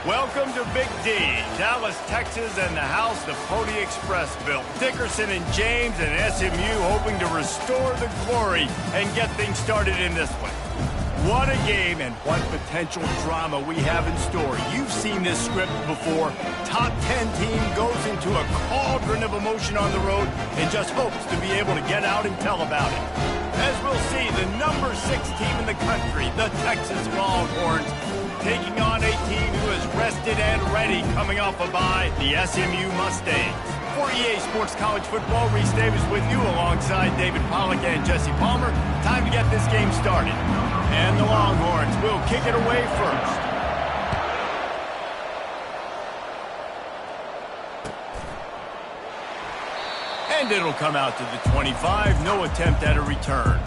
Welcome to Big D, Dallas, Texas, and the house the Pony Express built. Dickerson and James and SMU hoping to restore the glory and get things started in this one. What a game and what potential drama we have in store. You've seen this script before. Top 10 team goes into a cauldron of emotion on the road and just hopes to be able to get out and tell about it. As we'll see, the number 6 team in the country, the Texas Longhorns, taking on a team who is rested and ready coming off a bye, the SMU Mustangs. For EA Sports College Football, Reese Davis with you alongside David Pollack and Jesse Palmer. Time to get this game started. And the Longhorns will kick it away first. And it'll come out to the 25. No attempt at a return.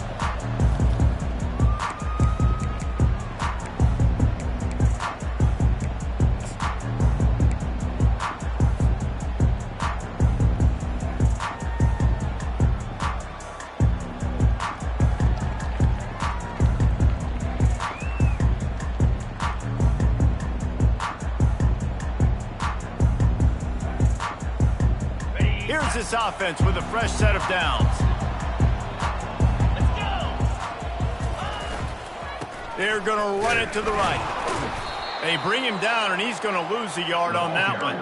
Here's this offense with a fresh set of downs. Let's go. They're going to run it to the right. They bring him down, and he's going to lose a yard on that one.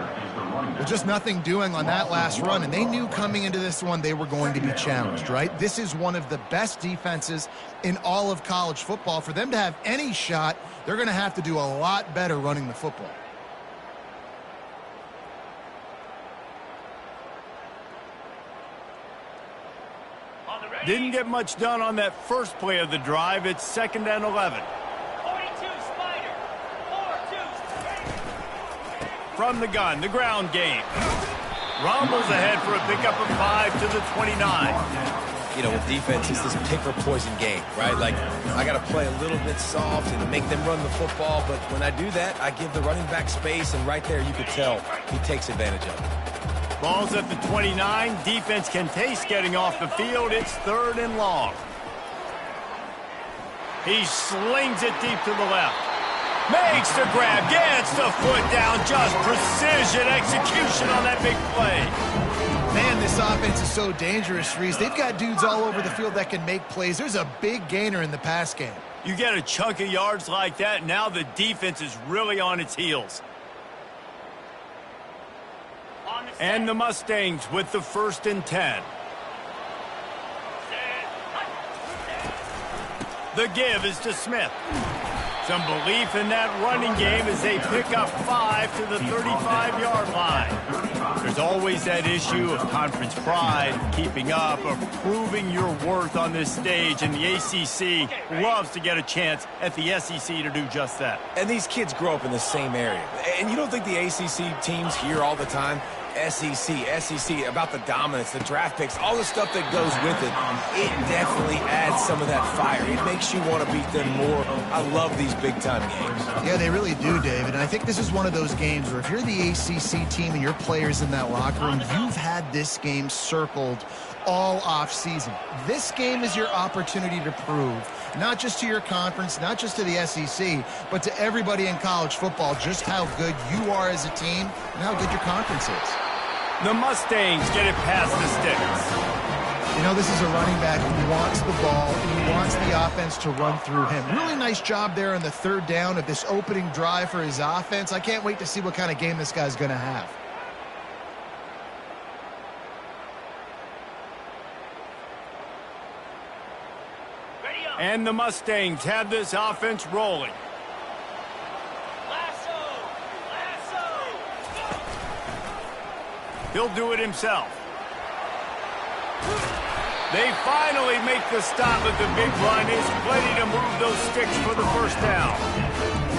There's just nothing doing on that last run, and they knew coming into this one they were going to be challenged, right? This is one of the best defenses in all of college football. For them to have any shot, they're going to have to do a lot better running the football. Didn't get much done on that first play of the drive. It's 2nd and 11. 42 Spider. 4-2. From the gun, the ground game. Rumbles ahead for a pickup of 5 to the 29. You know, with defense, it's this pick or poison game, right? Like, I got to play a little bit soft and make them run the football, but when I do that, I give the running back space, and right there you could tell he takes advantage of it. Ball's at the 29. Defense can taste getting off the field. It's 3rd and long. He slings it deep to the left. Makes the grab. Gets the foot down. Just precision execution on that big play. Man, this offense is so dangerous, Reese. They've got dudes all over the field that can make plays. There's a big gainer in the pass game. You get a chunk of yards like that, now the defense is really on its heels. And the Mustangs with the 1st and 10. The give is to Smith. Some belief in that running game as they pick up 5 to the 35-yard line. There's always that issue of conference pride, keeping up, of proving your worth on this stage, and the ACC loves to get a chance at the SEC to do just that. And these kids grow up in the same area. And you don't think the ACC teams hear all the time, SEC, about the dominance, the draft picks, all the stuff that goes with it. It definitely adds some of that fire. It makes you want to beat them more. I love these big-time games. Yeah, they really do, David. And I think this is one of those games where if you're the ACC team and your players in that locker room, you've had this game circled all off-season. This game is your opportunity to prove, not just to your conference, not just to the SEC, but to everybody in college football, just how good you are as a team and how good your conference is. The Mustangs get it past the sticks. You know, this is a running back who wants the ball, and he wants the offense to run through him. Really nice job there on the 3rd down of this opening drive for his offense. I can't wait to see what kind of game this guy's going to have. And the Mustangs have this offense rolling. He'll do it himself. They finally make the stop at the big run. Is ready to move those sticks for the 1st down.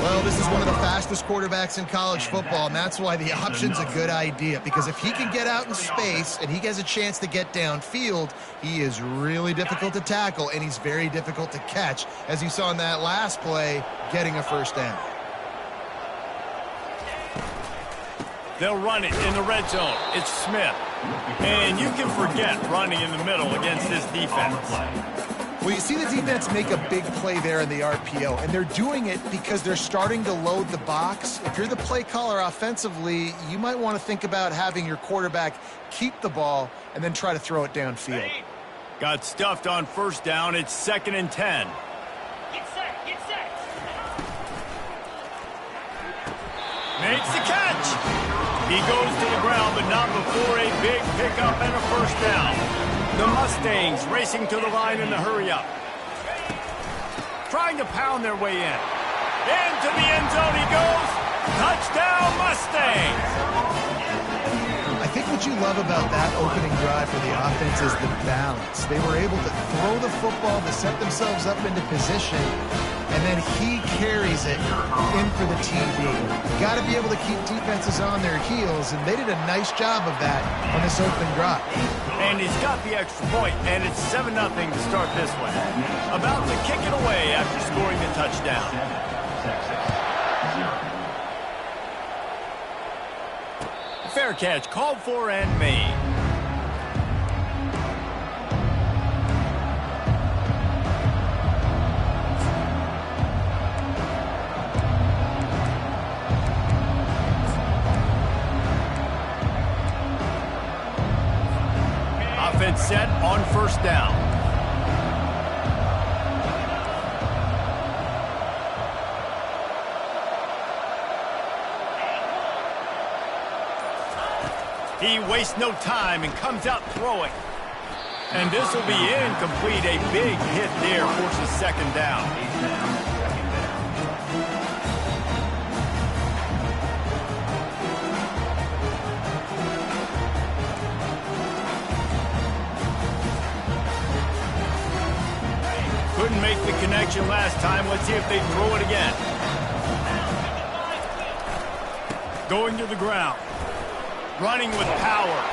Well, this is one of the fastest quarterbacks in college football, and that's why the option's a good idea. Because if he can get out in space and he has a chance to get downfield, he is really difficult to tackle, and he's very difficult to catch, as you saw in that last play, getting a 1st down. They'll run it in the red zone. It's Smith. And you can forget running in the middle against this defense. Well, you see the defense make a big play there in the RPO, and they're doing it because they're starting to load the box. If you're the play caller offensively, you might want to think about having your quarterback keep the ball and then try to throw it downfield. Got stuffed on first down. It's 2nd and 10. Get set, get set. Makes the catch. He goes to the ground, but not before a big pickup and a first down. The Mustangs racing to the line in the hurry-up. Trying to pound their way in. Into the end zone he goes. Touchdown, Mustangs! I think what you love about that opening drive for the offense is the balance. They were able to throw the football to set themselves up into position, and then he carries it in for the TD. You got to be able to keep defenses on their heels, and they did a nice job of that on this opening drive. And he's got the extra point, and it's 7-0 to start this one. About to kick it away after scoring the touchdown. Fair catch called for and made. Offense set on first down. He wastes no time and comes out throwing. And this will be incomplete. A big hit there forces 2nd down. Couldn't make the connection last time. Let's see if they throw it again. Going to the ground. Running with power.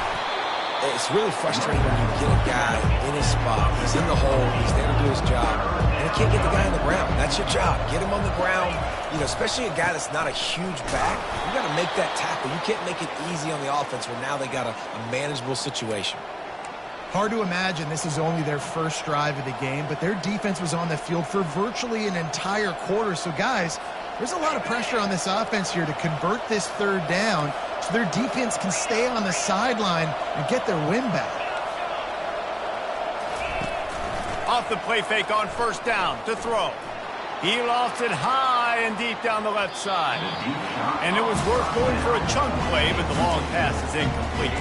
It's really frustrating when you get a guy in his spot. He's in the hole. He's there to do his job. And he can't get the guy on the ground. That's your job. Get him on the ground. You know, especially a guy that's not a huge back. You got to make that tackle. You can't make it easy on the offense where now they got a manageable situation. Hard to imagine this is only their first drive of the game, but their defense was on the field for virtually an entire quarter. So, guys, there's a lot of pressure on this offense here to convert this 3rd down so their defense can stay on the sideline and get their win back. Off the play fake on first down to throw. He lost it high and deep down the left side. And it was worth going for a chunk play, but the long pass is incomplete.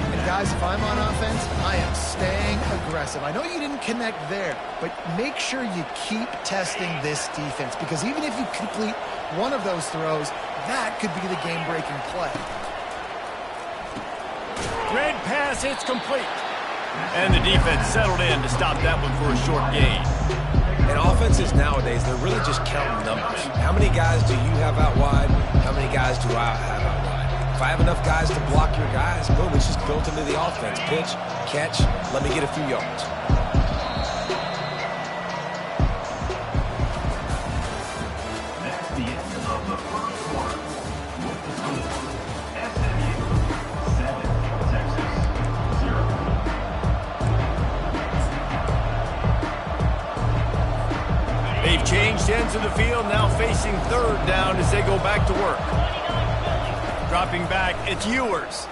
And guys, if I'm on offense, I am staying aggressive. I know you didn't connect there, but make sure you keep testing this defense, because even if you complete one of those throws, that could be the game-breaking play. Red pass, it's complete. And the defense settled in to stop that one for a short gain. And offenses nowadays, they're really just counting numbers. How many guys do you have out wide? How many guys do I have out wide? If I have enough guys to block your guys, boom, it's just built into the offense. Pitch, catch, let me get a few yards. That's the end of the first quarter. With the score, SMU 7, Texas 0. They've changed ends of the field, now facing 3rd down as they go back to work. Dropping back, it's Ewers.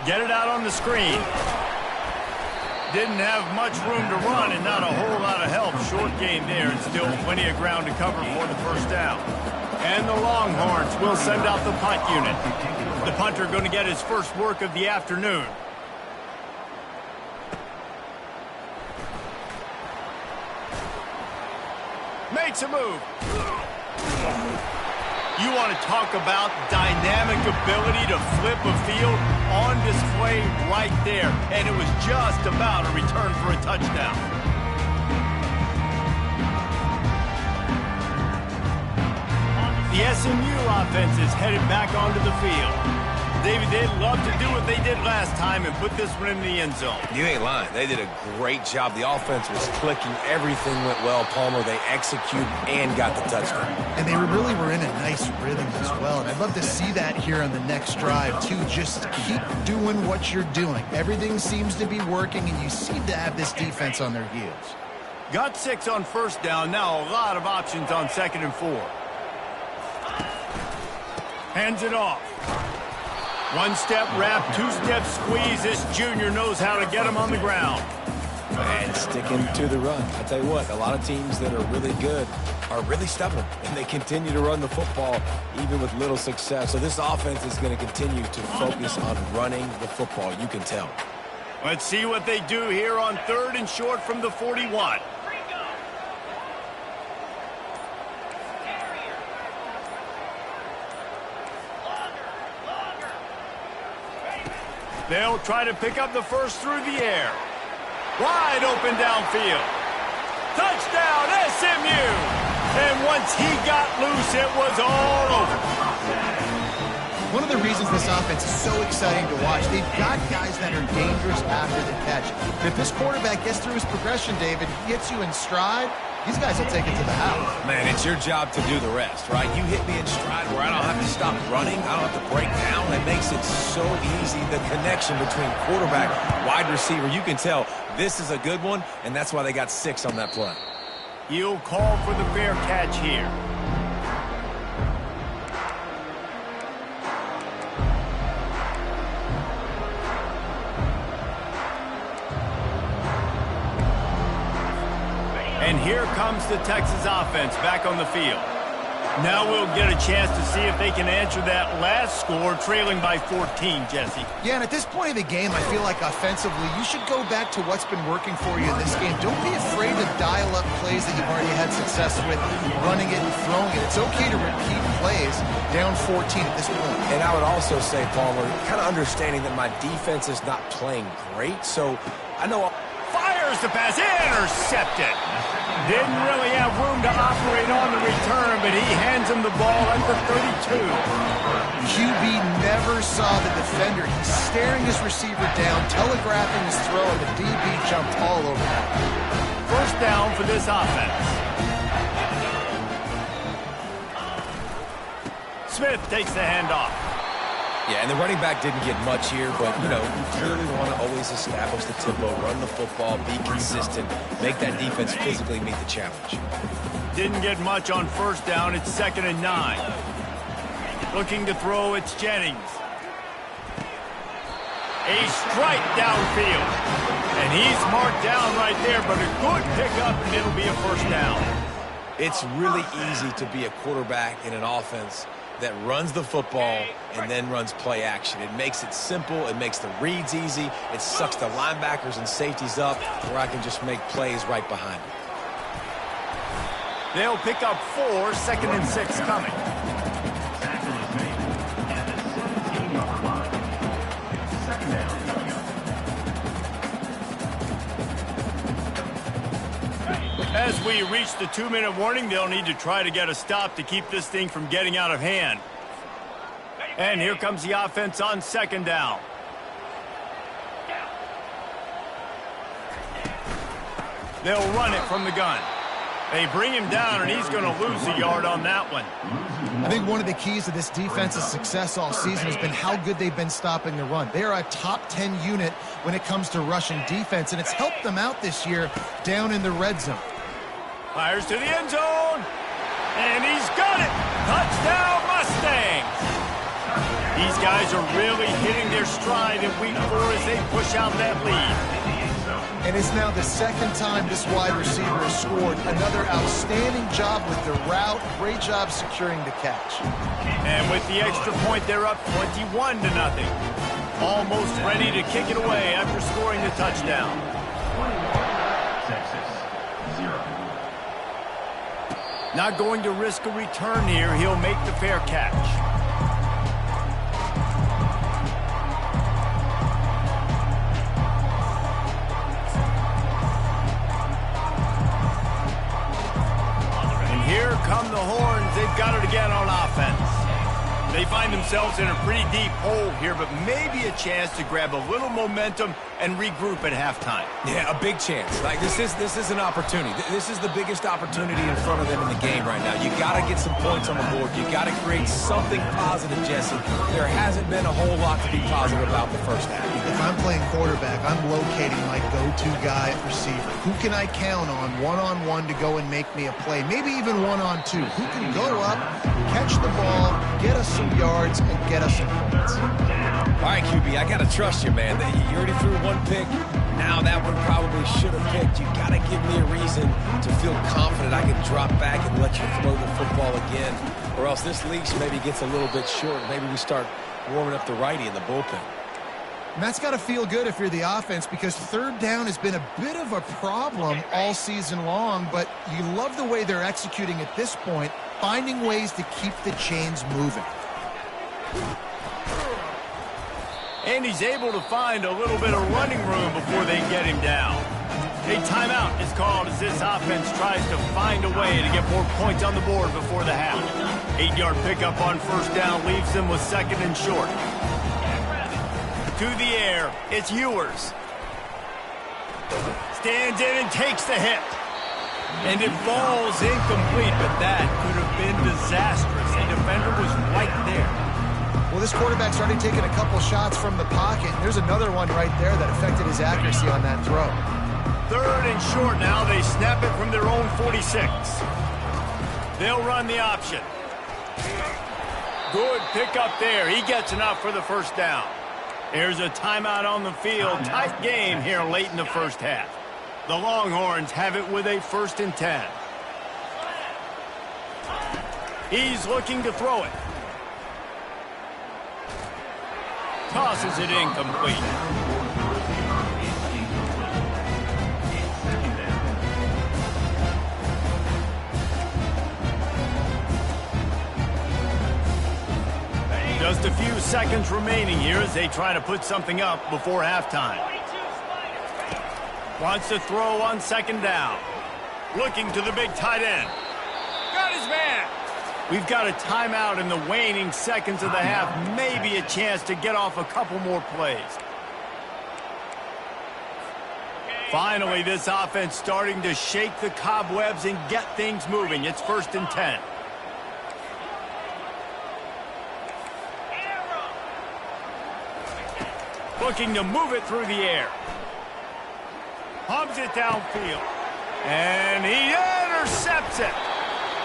Get it out on the screen. Didn't have much room to run and not a whole lot of help. Short gain there and still plenty of ground to cover for the first down. And the Longhorns will send out the punt unit. The punter going to get his first work of the afternoon. Makes a move. You want to talk about dynamic ability to flip a field on display right there. And it was just about a return for a touchdown. The SMU offense is headed back onto the field. David, they'd love to do what they did last time and put this one in the end zone. You ain't lying. They did a great job. The offense was clicking. Everything went well, Palmer. They executed and got the touchdown. And they really were in a nice rhythm as well. And I'd love to see that here on the next drive, too. Just keep doing what you're doing. Everything seems to be working, and you seem to have this defense on their heels. Got 6 on first down. Now a lot of options on 2nd and 4. Hands it off. 1-step wrap, 2-step squeeze. This junior knows how to get him on the ground. And sticking to the run. I tell you what, a lot of teams that are really good are really stubborn, and they continue to run the football even with little success. So this offense is going to continue to focus on running the football. You can tell. Let's see what they do here on 3rd and short from the 41. They'll try to pick up the first through the air. Wide open downfield. Touchdown, SMU! And once he got loose, it was all over. One of the reasons this offense is so exciting to watch, they've got guys that are dangerous after the catch. If this quarterback gets through his progression, David, gets you in stride, these guys will take it to the house. Man, it's your job to do the rest, right? You hit me in stride where I don't have to stop running. I don't have to break down. It makes it so easy. The connection between quarterback, wide receiver, you can tell this is a good one, and that's why they got 6 on that play. He'll call for the fair catch here. And here comes the Texas offense back on the field. Now we'll get a chance to see if they can answer that last score, trailing by 14, Jesse. Yeah, and at this point of the game, I feel like offensively, you should go back to what's been working for you in this game. Don't be afraid to dial up plays that you've already had success with, running it and throwing it. It's okay to repeat plays down 14 at this point. And I would also say, Palmer, kind of understanding that my defense is not playing great, so I know... Fires the pass, intercepted. Didn't really have room to operate on the return, but he hands him the ball at the 32. QB never saw the defender. He's staring his receiver down, telegraphing his throw, and the DB jumped all over that. First down for this offense. Smith takes the handoff. Yeah, and the running back didn't get much here, but, you know, you clearly want to always establish the tempo, run the football, be consistent, make that defense physically meet the challenge. Didn't get much on first down. It's 2nd and 9. Looking to throw, it's Jennings. A strike downfield. And he's marked down right there, but a good pickup, and it'll be a first down. It's really easy to be a quarterback in an offense that runs the football and then runs play action. It makes it simple. It makes the reads easy. It sucks the linebackers and safeties up where I can just make plays right behind them. They'll pick up 4, 2nd and 6 coming. Tackle is made at the 17-yard line. 2nd down. As we reach the 2-minute warning, they'll need to try to get a stop to keep this thing from getting out of hand. And here comes the offense on 2nd down. They'll run it from the gun. They bring him down, and he's going to lose a yard on that one. I think one of the keys to this defense's success all season has been how good they've been stopping the run. They are a top 10 unit when it comes to rushing defense, and it's helped them out this year down in the red zone. Fires to the end zone, and he's got it. Touchdown, Mustangs. These guys are really hitting their stride in week 4 as they push out that lead. And it's now the 2nd time this wide receiver has scored. Another outstanding job with the route. Great job securing the catch. And with the extra point, they're up 21-0. Almost ready to kick it away after scoring the touchdown. 21, Texas, 0. Not going to risk a return here. He'll make the fair catch. Here come the horns. They've got it again on offense. They find themselves in a pretty deep hole here, but maybe a chance to grab a little momentum and regroup at halftime. Yeah, a big chance. Like this is an opportunity. This is the biggest opportunity in front of them in the game right now. You got to get some points on the board. You got to create something positive, Jesse. There hasn't been a whole lot to be positive about the first half. If I'm playing quarterback, I'm locating my go-to guy at receiver. Who can I count on one-on-one to go and make me a play? Maybe even one-on-two. Who can go up, catch the ball, get us some yards, and get us some points? All right, QB, I got to trust you, man. You already threw one pick. Now that one probably should have picked. You got to give me a reason to feel confident I can drop back and let you throw the football again. Or else this leash maybe gets a little bit short. Maybe we start warming up the righty in the bullpen. And that's got to feel good if you're the offense, because third down has been a bit of a problem all season long, but you love the way they're executing at this point, finding ways to keep the chains moving. And he's able to find a little bit of running room before they get him down. A timeout is called as this offense tries to find a way to get more points on the board before the half. 8-yard pickup on first down leaves them with second and short. To the air, it's Ewers. Stands in and takes the hit. And it falls incomplete, but that could have been disastrous. A defender was right there. Well, this quarterback started taking a couple shots from the pocket. There's another one right there that affected his accuracy on that throw. Third and short now. They snap it from their own 46. They'll run the option. Good pickup there. He gets enough for the first down. There's a timeout on the field. Tight game here late in the first half. The Longhorns have it with a 1st and 10. He's looking to throw it. Tosses it incomplete. Just a few seconds remaining here as they try to put something up before halftime. Wants to throw on second down. Looking to the big tight end. Got his man. We've got a timeout in the waning seconds of the half. Maybe a chance to get off a couple more plays. Finally, this offense starting to shake the cobwebs and get things moving. It's 1st and 10. Looking to move it through the air. Pumps it downfield. And he intercepts it.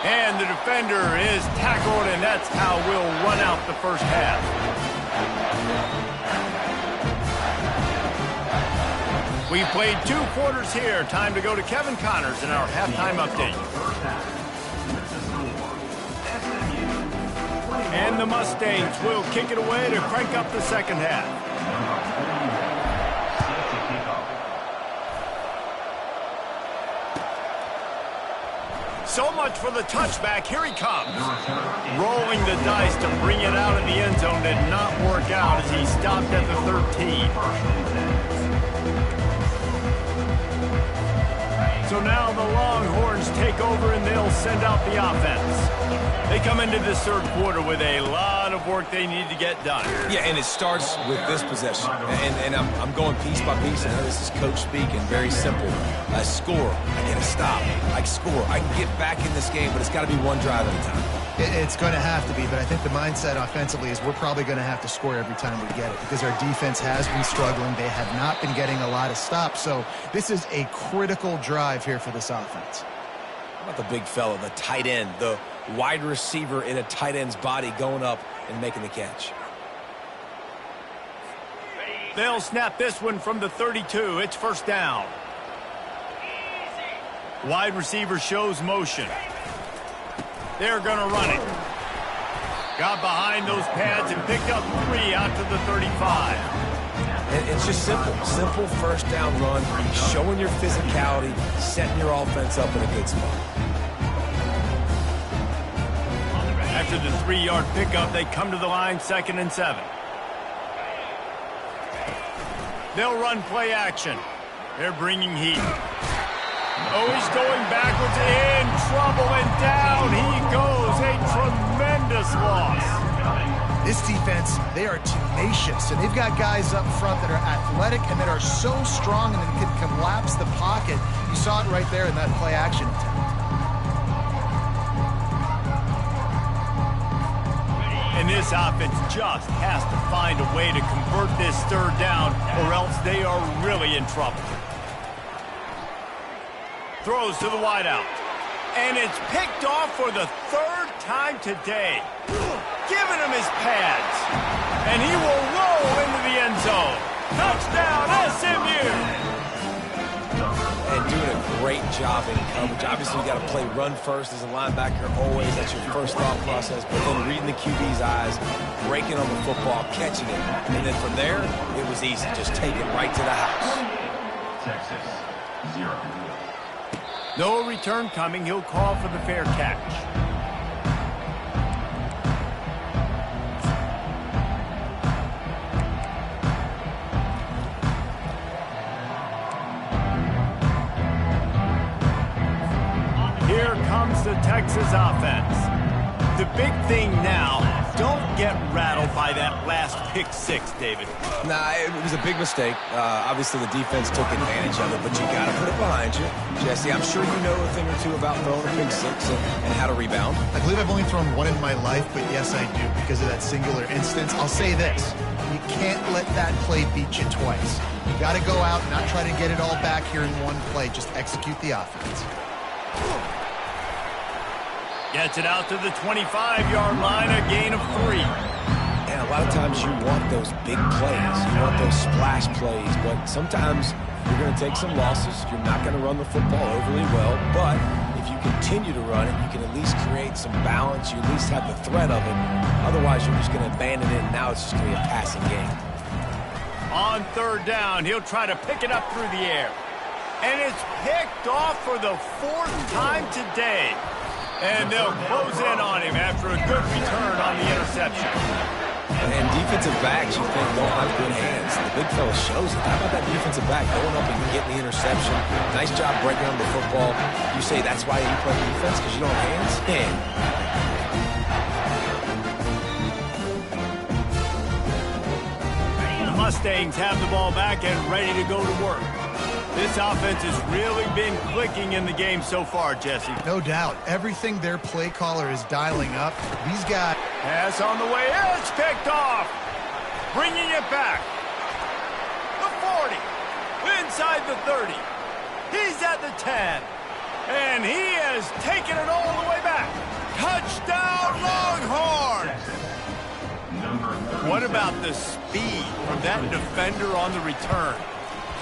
And the defender is tackled, and that's how we'll run out the first half. We played 2 quarters here. Time to go to Kevin Connors in our halftime update. And the Mustangs will kick it away to crank up the second half. So much for the touchback. Here he comes. Rolling the dice to bring it out of the end zone did not work out as he stopped at the 13. So now the Longhorns take over and they'll send out the offense. They come into this third quarter with a lot of work they need to get done. Yeah, and it starts with this possession. And I'm going piece by piece. I know this is coach speaking. Very simple. I score. I get a stop. I score. I can get back in this game, but it's got to be one drive at a time. It's going to have to be, but I think the mindset offensively is we're probably going to have to score every time we get it because our defense has been struggling. They have not been getting a lot of stops, so this is a critical drive here for this offense. How about the big fella, the tight end, the wide receiver in a tight end's body going up and making the catch? They'll snap this one from the 32. It's first down. Wide receiver shows motion. They're going to run it. Got behind those pads and picked up 3 out to the 35. It's just simple. Simple first down run, showing your physicality, setting your offense up in a good spot. After the 3-yard pickup, they come to the line 2nd and 7. They'll run play action. They're bringing heat. Oh, he's going backwards, in trouble, and down he goes. A tremendous loss. This defense, they are tenacious, and they've got guys up front that are athletic and that are so strong and can collapse the pocket. You saw it right there in that play action attempt. And this offense just has to find a way to convert this third down, or else they are really in trouble. Throws to the wideout. And it's picked off for the third time today. Giving him his pads. And he will roll into the end zone. Touchdown, SMU! And doing a great job in coverage. Obviously, you got to play run first as a linebacker always. That's your first thought process. But then reading the QB's eyes, breaking on the football, catching it. And then from there, it was easy. Just take it right to the house. Texas, 0. No return coming. He'll call for the fair catch. Here comes the Texas offense. The big thing now, don't get rattled by that last pick six, David. Nah, it was a big mistake. Obviously, the defense took advantage of it, but you got to put it behind you. Jesse, I'm sure you know a thing or two about throwing a pick six and how to rebound. I believe I've only thrown one in my life, but yes, I do because of that singular instance. I'll say this. You can't let that play beat you twice. You got to go out and not try to get it all back here in one play. Just execute the offense. Gets it out to the 25-yard line, a gain of 3. And a lot of times you want those big plays. You want those splash plays, but sometimes you're going to take some losses. You're not going to run the football overly well, but if you continue to run it, you can at least create some balance. You at least have the threat of it. Otherwise, you're just going to abandon it, and now it's just going to be a passing game. On third down, he'll try to pick it up through the air. And it's picked off for the 4th time today. And they'll close in on him after a good return on the interception. And defensive backs, you think, don't have good hands. The big fella shows it. How about that defensive back going up and getting the interception? Nice job breaking on the football. You say that's why you play defense, because you don't have hands? Yeah. The Mustangs have the ball back and ready to go to work. This offense has really been clicking in the game so far, Jesse. No doubt. Everything their play caller is dialing up. These guys... Pass on the way. It's picked off. Bringing it back. The 40. Inside the 30. He's at the 10. And he has taken it all the way back. Touchdown, Longhorn! What about the speed from that defender on the return?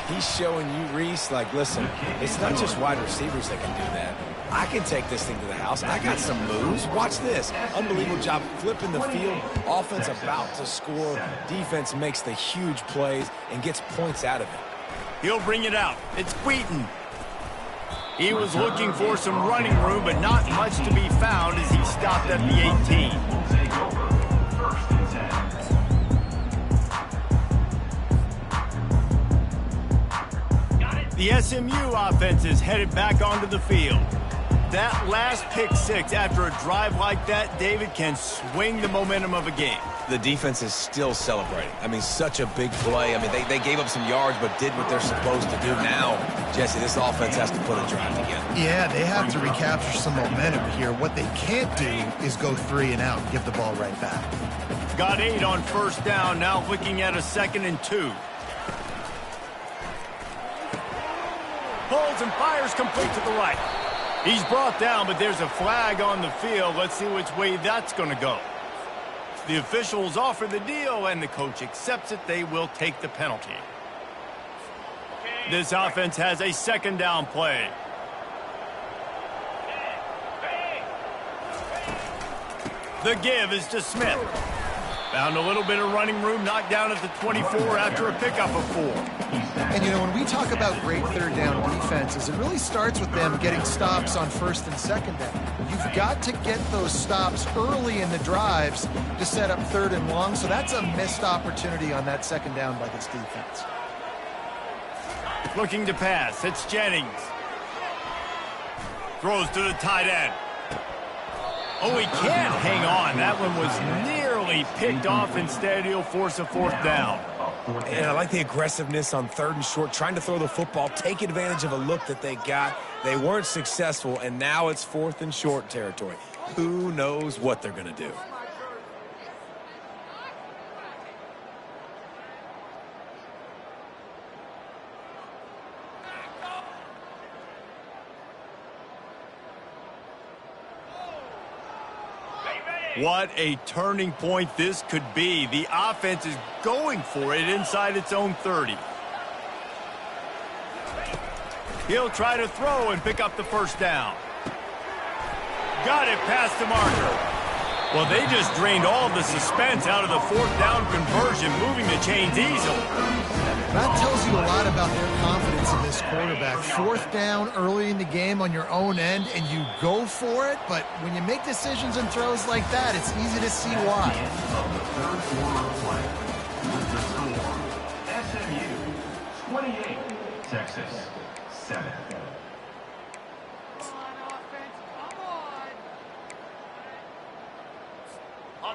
He's showing you, Reese, like, listen, it's not just wide receivers that can do that. I can take this thing to the house. I got some moves. Watch this. Unbelievable job flipping the field. Offense about to score. Defense makes the huge plays and gets points out of it. He'll bring it out. It's Wheaton. He was looking for some running room, but not much to be found as he stopped at the 18. The SMU offense is headed back onto the field. That last pick six after a drive like that, David, can swing the momentum of a game. The defense is still celebrating. I mean, such a big play. I mean, they gave up some yards but did what they're supposed to do. Now, Jesse, this offense has to put a drive together. Yeah, they have to recapture some momentum here. What they can't do is go 3 and out and give the ball right back. Got 8 on first down, now looking at a 2nd and 2. Pulls and fires complete to the right. He's brought down, but there's a flag on the field. Let's see which way that's going to go. The officials offer the deal, and the coach accepts it. They will take the penalty. This offense has a 2nd down play. The give is to Smith. Found a little bit of running room, knocked down at the 24 after a pickup of 4. And, you know, when we talk about great third down defenses, it really starts with them getting stops on 1st and 2nd down. You've got to get those stops early in the drives to set up 3rd and long, so that's a missed opportunity on that 2nd down by this defense. Looking to pass. It's Jennings. Throws to the tight end. Oh, he can't hang on. That one was nearly Finally picked off. Instead, he'll force a fourth down. And I like the aggressiveness on 3rd and short, trying to throw the football, take advantage of a look that they got. They weren't successful, and now it's 4th and short territory. Who knows what they're going to do? What a turning point this could be. The offense is going for it inside its own 30. He'll try to throw and pick up the first down. Got it past the marker. Well, they just drained all the suspense out of the 4th down conversion, moving the chains easily. That tells you a lot about their confidence in this quarterback. 4th down early in the game on your own end, and you go for it, but when you make decisions and throws like that, it's easy to see why. Of the 3rd quarter of play, with the score, SMU 28, Texas 7.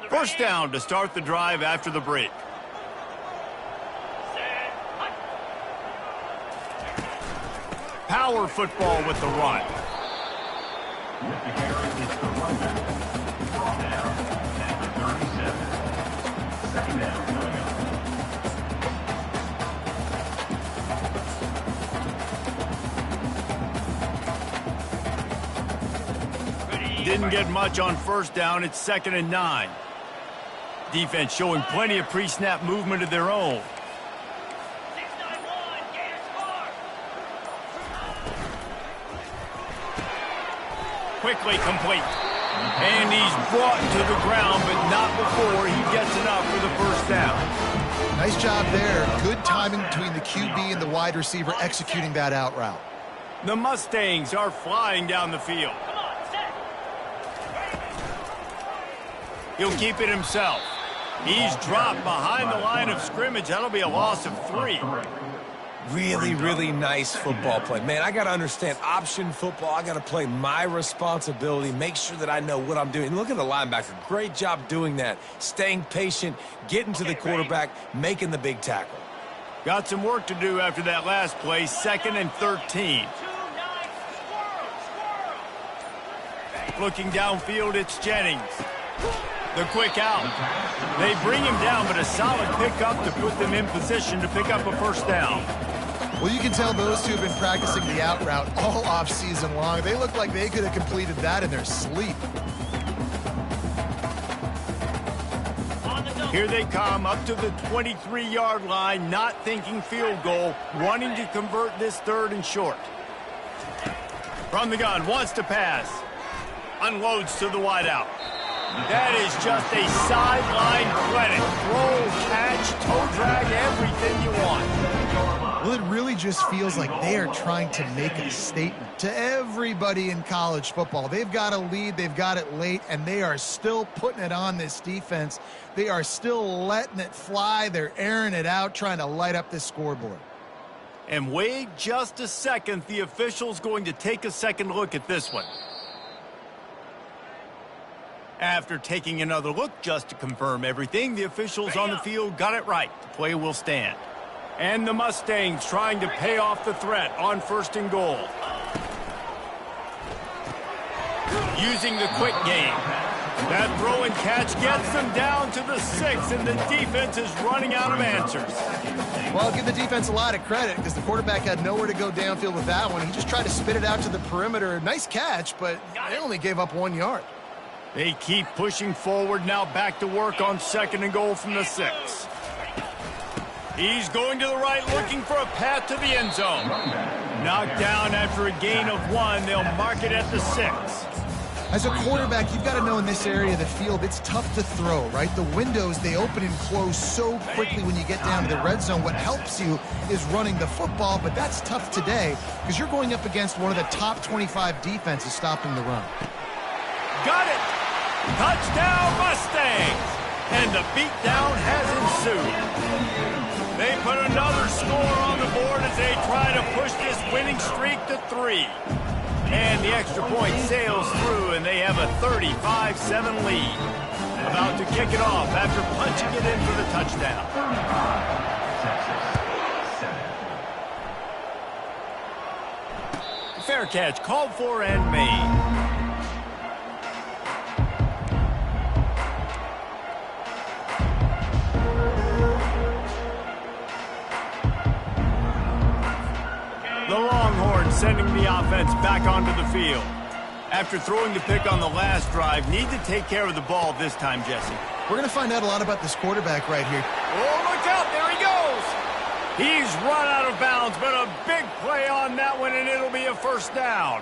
First down to start the drive after the break. Power football with the run. With the carry, it's the runner. Brought down at the 37. 2nd down coming up. Didn't get much on first down. It's 2nd and 9. Defense showing plenty of pre-snap movement of their own. 691, Gators score. Quickly complete. And he's brought to the ground, but not before he gets enough for the first down. Nice job there. Good timing between the QB and the wide receiver executing that out route. The Mustangs are flying down the field. Come on, set. He'll keep it himself. He's dropped behind the line of scrimmage. That'll be a loss of 3. Really, really nice football play. Man, I got to understand option football. I got to play my responsibility, make sure that I know what I'm doing. Look at the linebacker. Great job doing that. Staying patient, getting to the quarterback, making the big tackle. Got some work to do after that last play. 2nd and 13. 2-9, squirrel. Looking downfield, it's Jennings. The quick out. They bring him down, but a solid pickup to put them in position to pick up a first down. Well, you can tell those two have been practicing the out route all off-season long. They look like they could have completed that in their sleep. Here they come up to the 23-yard line, not thinking field goal, wanting to convert this 3rd and short. From the gun, wants to pass. Unloads to the wideout. That is just a sideline credit. Throw, catch, toe drag, everything you want. Well, it really just feels like they are trying to make a statement to everybody in college football. They've got a lead, they've got it late, and they are still putting it on this defense. They are still letting it fly. They're airing it out, trying to light up this scoreboard. And wait just a second. The official's going to take a second look at this one. After taking another look just to confirm everything, the officials on the field got it right. The play will stand. And the Mustangs trying to pay off the threat on 1st and goal. Using the quick game. That throw and catch gets them down to the 6, and the defense is running out of answers. Well, I'll give the defense a lot of credit because the quarterback had nowhere to go downfield with that one. He just tried to spit it out to the perimeter. Nice catch, but they only gave up 1 yard. They keep pushing forward, now back to work on 2nd and goal from the 6. He's going to the right, looking for a path to the end zone. Knocked down after a gain of 1. They'll mark it at the 6. As a quarterback, you've got to know in this area of the field, it's tough to throw, right? The windows, they open and close so quickly when you get down to the red zone. What helps you is running the football, but that's tough today because you're going up against one of the top 25 defenses stopping the run. Got it! Touchdown, Mustangs! And the beatdown has ensued. They put another score on the board as they try to push this winning streak to 3. And the extra point sails through, and they have a 35-7 lead. About to kick it off after punching it in for the touchdown. 35, Texas 7. Fair catch called for and made. The Longhorns sending the offense back onto the field. After throwing the pick on the last drive, need to take care of the ball this time, Jesse. We're going to find out a lot about this quarterback right here. Oh, look out, there he goes. He's run out of bounds, but a big play on that one, and it'll be a first down.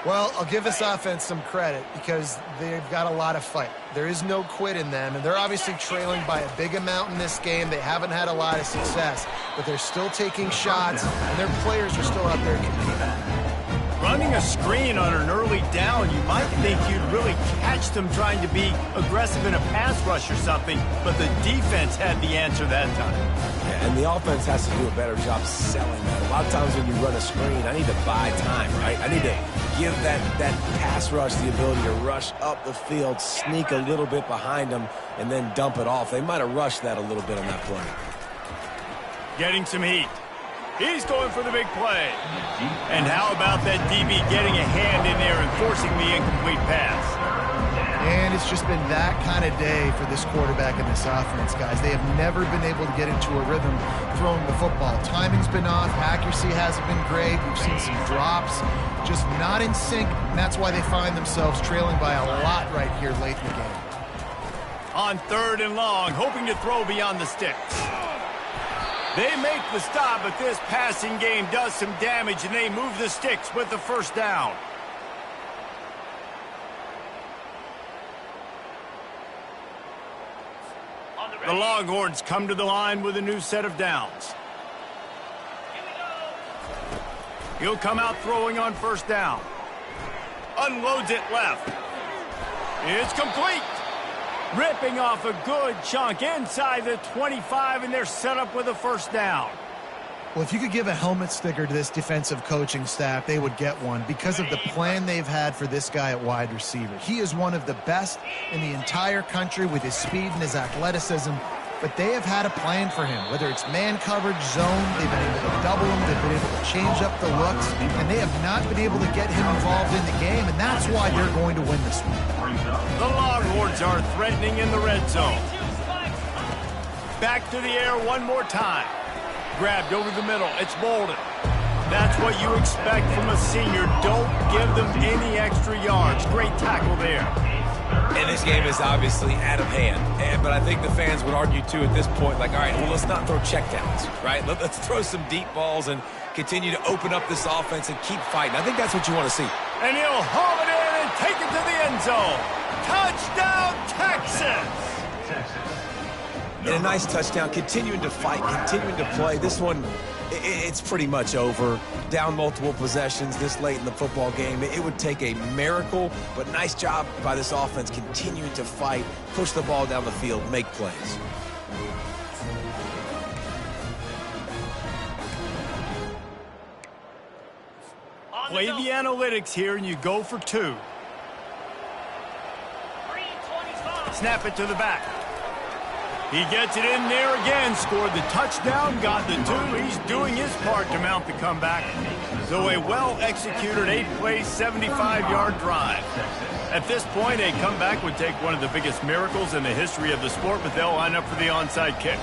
Well, I'll give this offense some credit because they've got a lot of fight. There is no quit in them, and they're obviously trailing by a big amount in this game. They haven't had a lot of success, but they're still taking shots, and their players are still out there competing. Running a screen on an early down, you might think you'd really catch them trying to be aggressive in a pass rush or something, but the defense had the answer that time. Yeah, and the offense has to do a better job selling that. A lot of times when you run a screen, I need to buy time, right? I need to give that pass rush the ability to rush up the field, sneak a little bit behind them, and then dump it off. They might have rushed that a little bit on that play. Getting some heat. He's going for the big play. And how about that DB getting a hand in there and forcing the incomplete pass? And it's just been that kind of day for this quarterback and this offense, guys. They have never been able to get into a rhythm throwing the football. Timing's been off. Accuracy hasn't been great. We've seen some drops. Just not in sync, and that's why they find themselves trailing by a lot right here late in the game. On 3rd and long, hoping to throw beyond the sticks. They make the stop, but this passing game does some damage, and they move the sticks with the first down. The Longhorns come to the line with a new set of downs. He'll come out throwing on 1st down. Unloads it left. It's complete. Ripping off a good chunk inside the 25, and they're set up with a 1st down. Well, if you could give a helmet sticker to this defensive coaching staff, they would get one because of the plan they've had for this guy at wide receiver. He is one of the best in the entire country with his speed and his athleticism, but they have had a plan for him, whether it's man coverage, zone, they've been able to double him, they've been able to change up the looks, and they have not been able to get him involved in the game, and that's why they're going to win this one. The Longhorns are threatening in the red zone. Back to the air one more time. Grabbed over the middle. It's Bolden. That's what you expect from a senior. Don't give them any extra yards. Great tackle there. And this game is obviously out of hand. But I think the fans would argue, too, at this point, like, all right, well, let's not throw checkdowns, right? Let's throw some deep balls and continue to open up this offense and keep fighting. I think that's what you want to see. And he'll haul it in and take it to the end zone. Touchdown, Texas! And a nice touchdown, continuing to fight, continuing to play. This one, it's pretty much over. Down multiple possessions this late in the football game. It would take a miracle, but nice job by this offense continuing to fight, push the ball down the field, make plays. Play the analytics here, and you go for 2. Snap it to the back. He gets it in there again, scored the touchdown, got the 2. He's doing his part to mount the comeback. So a well-executed 8-play, 75-yard drive. At this point, a comeback would take one of the biggest miracles in the history of the sport, but they'll line up for the onside kick.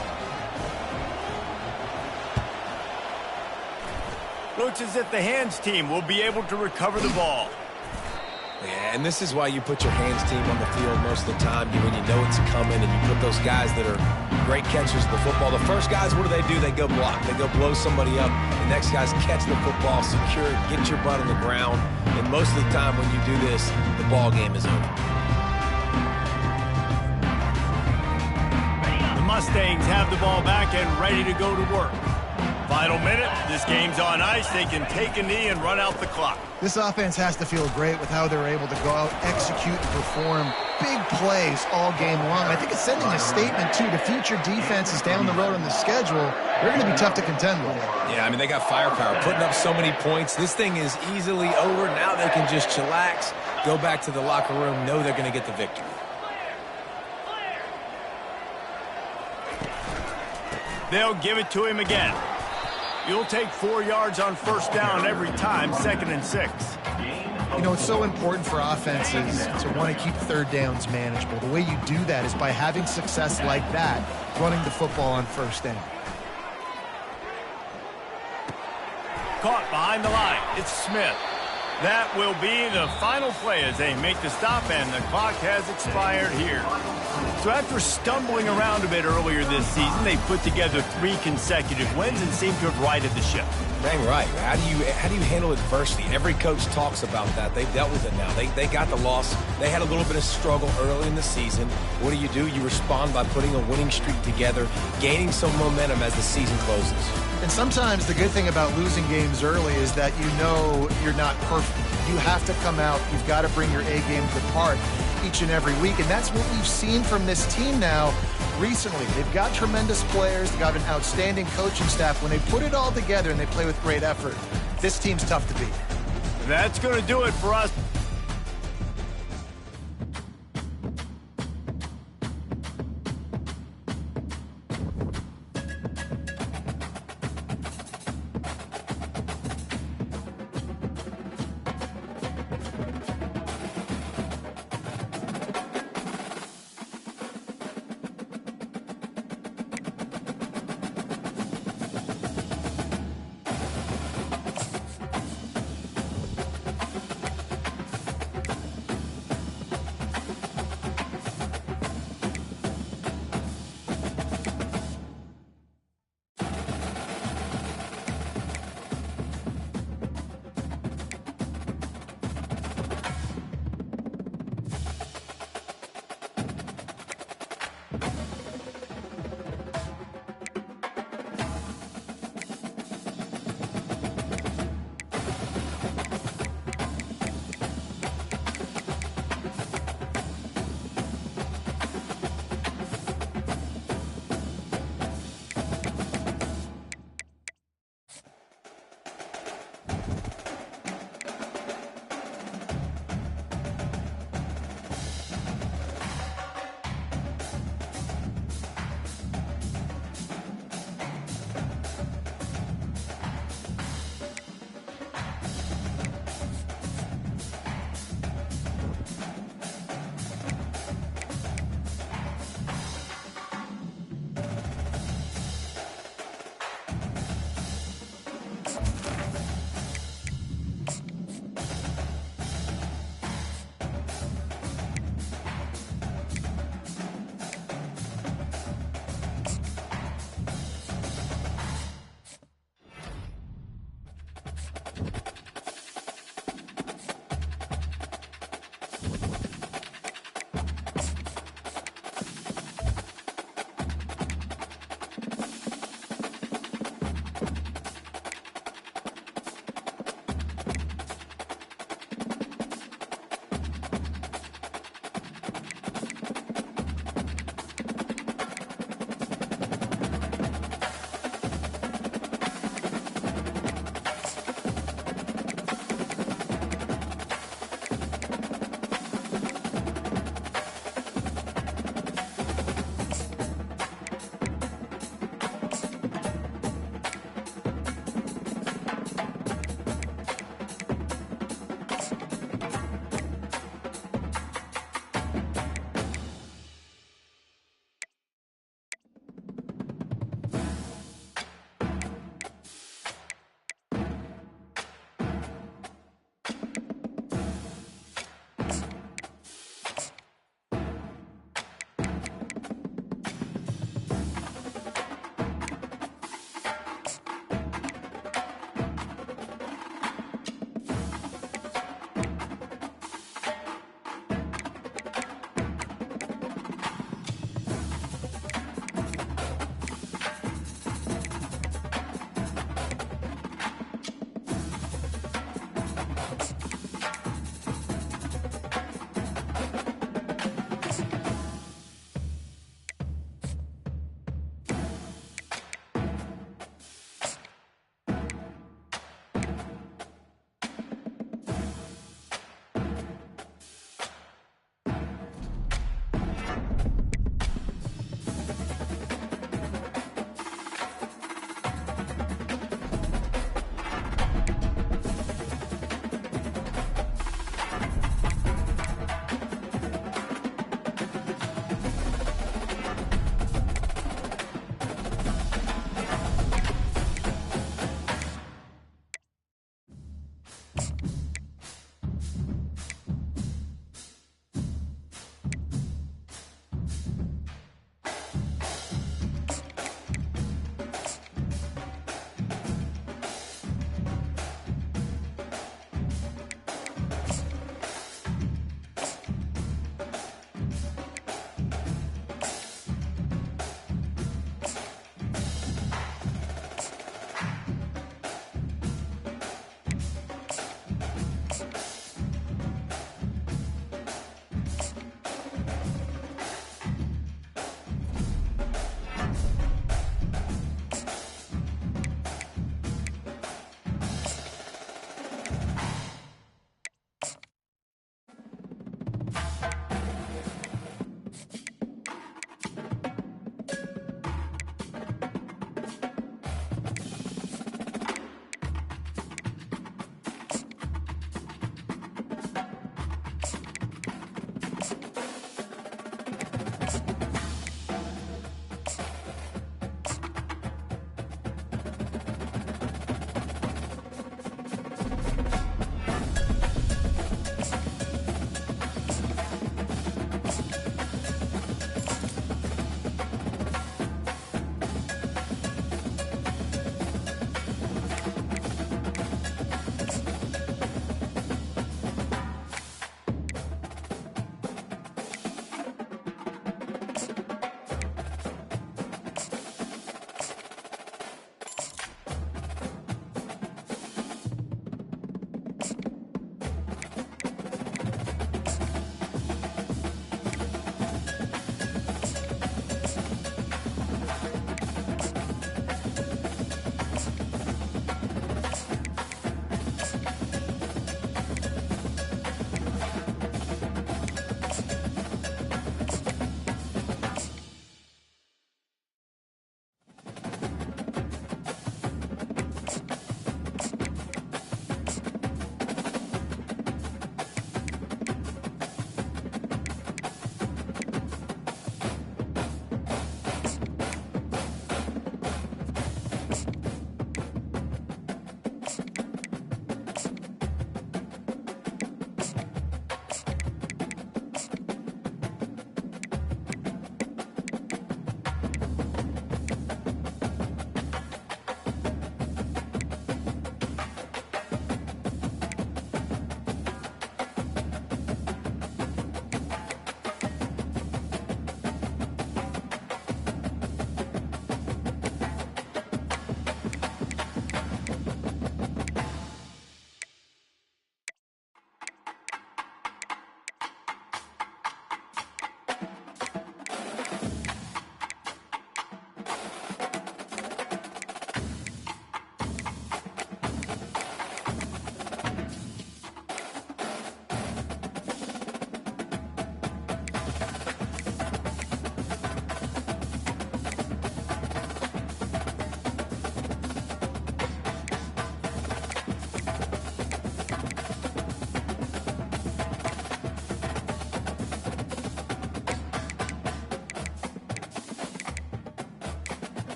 Looks as if the hands team will be able to recover the ball. Yeah, and this is why you put your hands team on the field most of the time when you know it's coming, and you put those guys that are great catchers of the football. The first guys, what do? They go block. They go blow somebody up. The next guys catch the football, secure it, get your butt on the ground. And most of the time when you do this, the ball game is over. The Mustangs have the ball back and ready to go to work. Final minute. This game's on ice. They can take a knee and run out the clock. This offense has to feel great with how they're able to go out, execute, and perform big plays all game long. I think it's sending a statement, too, to future defenses down the road on the schedule. They're going to be tough to contend with. Yeah, I mean, they got firepower, putting up so many points. This thing is easily over. Now they can just chillax, go back to the locker room, know they're going to get the victory. They'll give it to him again. You'll take 4 yards on first down every time, 2nd and 6. You know, it's so important for offenses to want to keep third downs manageable. The way you do that is by having success like that, running the football on first down. Caught behind the line. It's Smith. That will be the final play as they make the stop, and the clock has expired here. So after stumbling around a bit earlier this season, they put together 3 consecutive wins and seem to have righted the ship. Dang right. How do you handle adversity? Every coach talks about that. They've dealt with it now. They got the loss. They had a little bit of struggle early in the season. What do? You respond by putting a winning streak together, gaining some momentum as the season closes. And sometimes the good thing about losing games early is that you know you're not perfect. You have to come out. You've got to bring your A game to part each and every week. And that's what we've seen from this team now recently. They've got tremendous players. They've got an outstanding coaching staff. When they put it all together and they play with great effort, this team's tough to beat. That's going to do it for us.